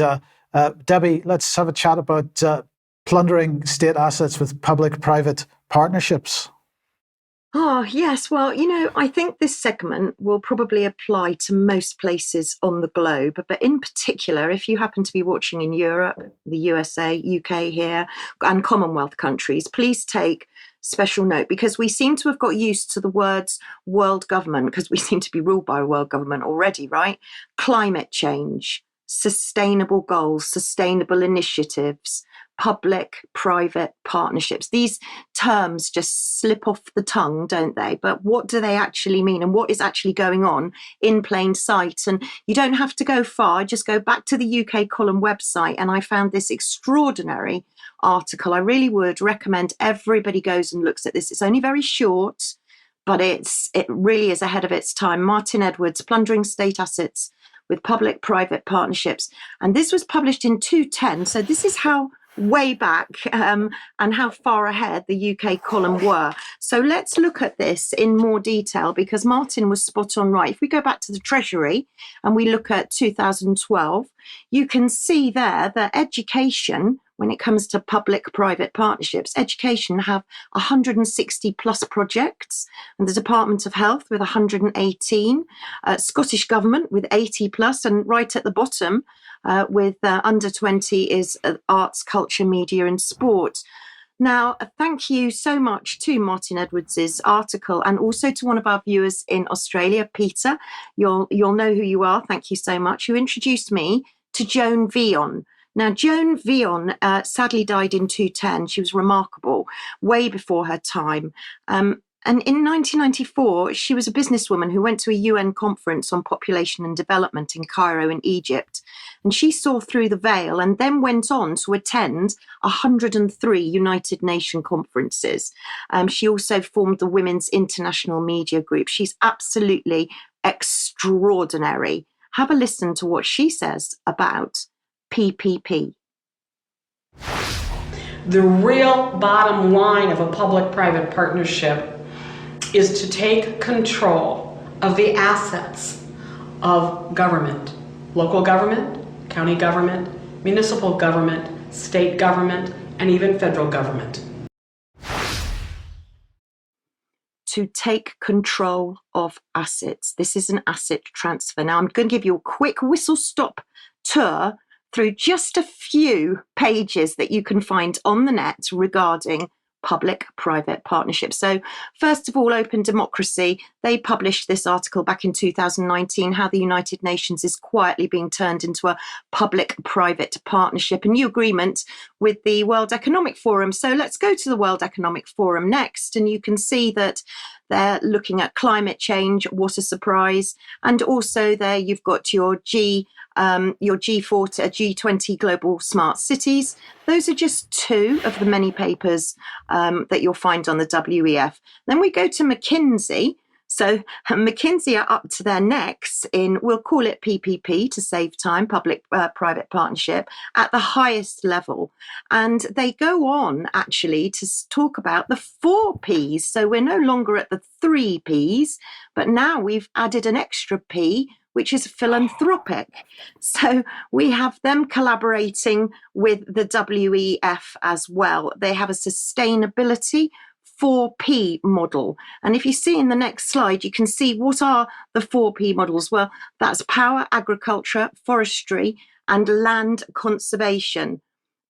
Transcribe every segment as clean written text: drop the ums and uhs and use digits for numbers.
And Debbie, let's have a chat about plundering state assets with public-private partnerships. Oh, yes. Well, I think this segment will probably apply to most places on the globe. But in particular, if you happen to be watching in Europe, the USA, UK here, and Commonwealth countries, please take special note, because we seem to have got used to the words world government, because we seem to be ruled by a world government already, right? Climate change, sustainable goals, sustainable initiatives, public-private partnerships. These terms just slip off the tongue, don't they? But what do they actually mean, and what is actually going on in plain sight? And you don't have to go far, just go back to the UK Column website, and I found this extraordinary article. I really would recommend everybody goes and looks at this. It's only very short, but it really is ahead of its time. Martin Edwards, Plundering State Assets with Public-Private Partnerships. And this was published in 2010. So this is how way back and how far ahead the UK Column were. So let's look at this in more detail, because Martin was spot on right. If we go back to the Treasury and we look at 2012, you can see there that education, when it comes to public-private partnerships, education have 160 plus projects, and the Department of Health with 118, Scottish Government with 80 plus, and right at the bottom with under 20 is arts, culture, media and sport. Now, thank you so much to Martin Edwards's article, and also to one of our viewers in Australia, Peter. You'll know who you are. Thank you so much. Who introduced me to Joan Veon. Now, Joan Veon sadly died in 2010. She was remarkable, way before her time. And in 1994, she was a businesswoman who went to a UN conference on population and development in Cairo in Egypt. And she saw through the veil and then went on to attend 103 United Nations conferences. She also formed the Women's International Media Group. She's absolutely extraordinary. Have a listen to what she says about PPP. The real bottom line of a public-private partnership is to take control of the assets of government, local government, county government, municipal government, state government, and even federal government. To take control of assets. This is an asset transfer. Now, I'm going to give you a quick whistle-stop tour through just a few pages that you can find on the net regarding public-private partnerships. So first of all, OpenDemocracy, they published this article back in 2019, how the United Nations is quietly being turned into a public-private partnership, a new agreement with the World Economic Forum. So let's go to the World Economic Forum next, and you can see that they're looking at climate change. What a surprise. And also there you've got your G40, G20 Global Smart Cities. Those are just two of the many papers that you'll find on the WEF. Then we go to McKinsey. So McKinsey are up to their necks in, we'll call it PPP to save time, public-private partnership, at the highest level. And they go on actually to talk about the 4 Ps. So we're no longer at the 3 Ps, but now we've added an extra P, which is philanthropic. So we have them collaborating with the WEF as well. They have a sustainability 4P model. And if you see in the next slide, you can see what are the 4P models. Well, that's power, agriculture, forestry, and land conservation.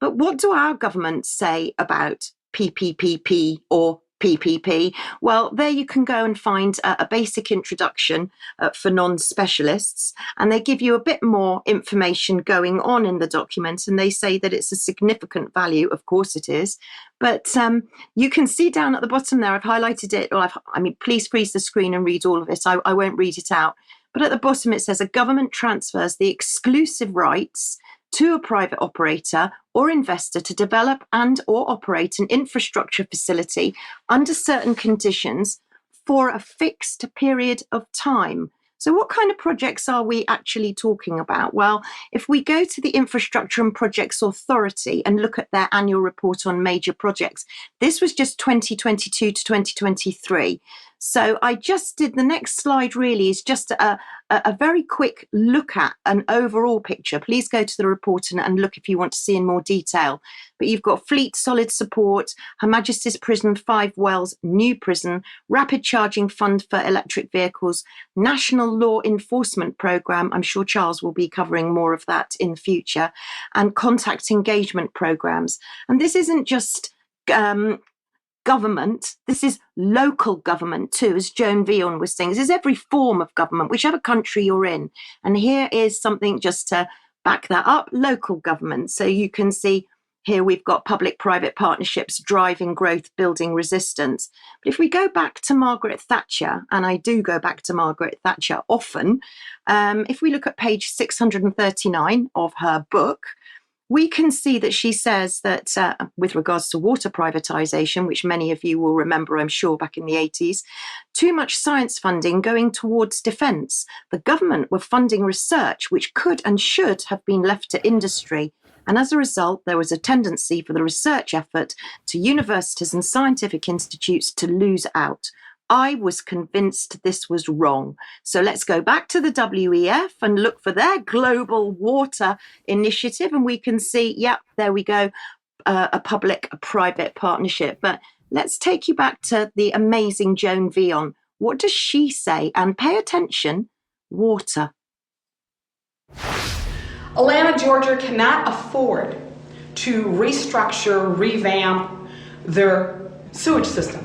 But what do our governments say about PPPP or PPP? Well, there you can go and find a basic introduction for non-specialists, and they give you a bit more information going on in the document, and they say that it's a significant value. Of course it is, but you can see down at the bottom there, I've highlighted it, or please freeze the screen and read all of it. I won't read it out, but at the bottom it says a government transfers the exclusive rights to a private operator or investor to develop and or operate an infrastructure facility under certain conditions for a fixed period of time. So what kind of projects are we actually talking about? Well, if we go to the Infrastructure and Projects Authority and look at their annual report on major projects, this was just 2022 to 2023. So I just did, the next slide really is just a very quick look at an overall picture. Please go to the report and look if you want to see in more detail. But you've got Fleet Solid Support, Her Majesty's Prison 5 Wells New Prison, Rapid Charging Fund for Electric Vehicles, National Law Enforcement Programme, I'm sure Charles will be covering more of that in the future, and contact engagement programmes. And this isn't just government, this is local government too, as Joan Veon was saying. This is every form of government, whichever country you're in. And here is something just to back that up, local government. So you can see here we've got public-private partnerships driving growth, building resistance. But if we go back to Margaret Thatcher, and I do go back to Margaret Thatcher often, if we look at page 639 of her book, we can see that she says that with regards to water privatisation, which many of you will remember, I'm sure, back in the 80s, too much science funding going towards defence. The government were funding research which could and should have been left to industry. And as a result, there was a tendency for the research effort to universities and scientific institutes to lose out. I was convinced this was wrong. So let's go back to the WEF and look for their global water initiative. And we can see, yep, there we go, a public-private partnership. But let's take you back to the amazing Joan Veon. What does she say? And pay attention, water. Atlanta, Georgia cannot afford to restructure, revamp their sewage system.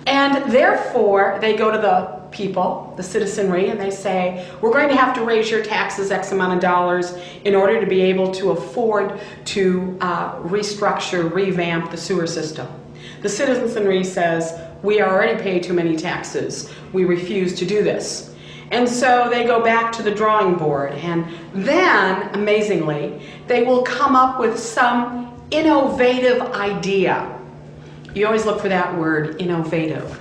And therefore, they go to the people, the citizenry, and they say, we're going to have to raise your taxes X amount of dollars in order to be able to afford to restructure, revamp the sewer system. The citizenry says, we already pay too many taxes. We refuse to do this. And so they go back to the drawing board, and then, amazingly, they will come up with some innovative idea. You always look for that word, innovative.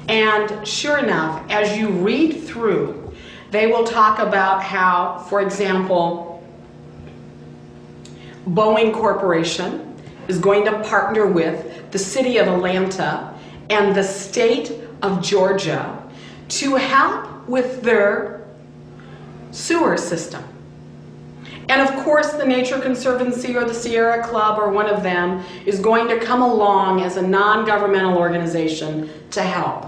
And sure enough, as you read through, they will talk about how, for example, Boeing Corporation is going to partner with the city of Atlanta and the state of Georgia to help with their sewer system. And of course, the Nature Conservancy or the Sierra Club or one of them is going to come along as a non-governmental organization to help.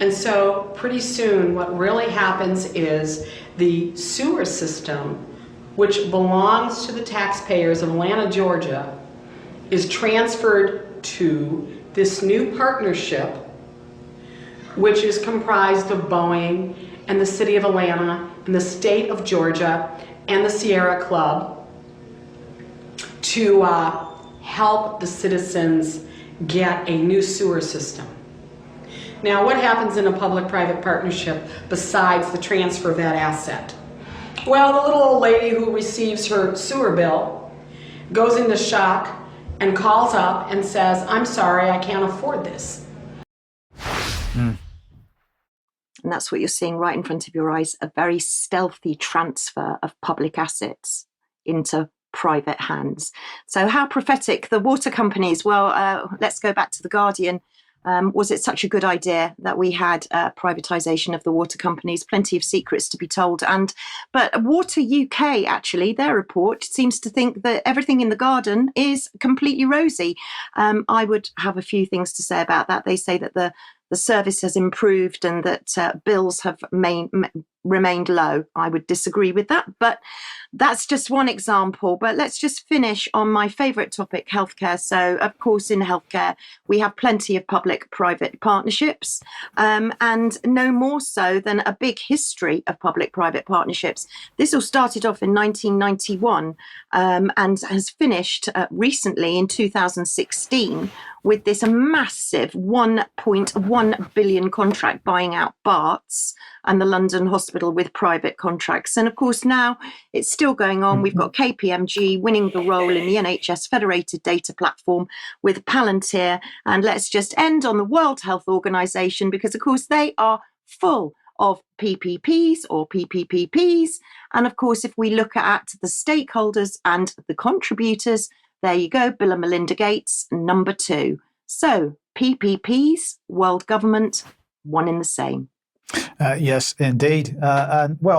And so pretty soon what really happens is the sewer system, which belongs to the taxpayers of Atlanta, Georgia, is transferred to this new partnership, which is comprised of Boeing and the city of Atlanta and the state of Georgia and the Sierra Club to help the citizens get a new sewer system. Now, what happens in a public-private partnership besides the transfer of that asset? Well, the little old lady who receives her sewer bill goes into shock and calls up and says, I'm sorry, I can't afford this. And that's what you're seeing right in front of your eyes, a very stealthy transfer of public assets into private hands. So how prophetic. The water companies, well, let's go back to The Guardian. Was it such a good idea that we had privatisation of the water companies? Plenty of secrets to be told. But Water UK, actually, their report seems to think that everything in the garden is completely rosy. I would have a few things to say about that. They say that the service has improved and that bills have remained low. I would disagree with that, but that's just one example. But let's just finish on my favourite topic, healthcare. So, of course, in healthcare, we have plenty of public-private partnerships, and no more so than a big history of public-private partnerships. This all started off in 1991 and has finished recently in 2016 with this massive 1.1 billion contract buying out Barts and the London Hospital with private contracts. And of course, now it's still going on. We've got KPMG winning the role in the NHS Federated Data Platform with Palantir. And let's just end on the World Health Organization, because of course they are full of PPPs or PPPPs. And of course, if we look at the stakeholders and the contributors, there you go, Bill and Melinda Gates, number 2. So PPPs, world government, one in the same. Yes, indeed. And well,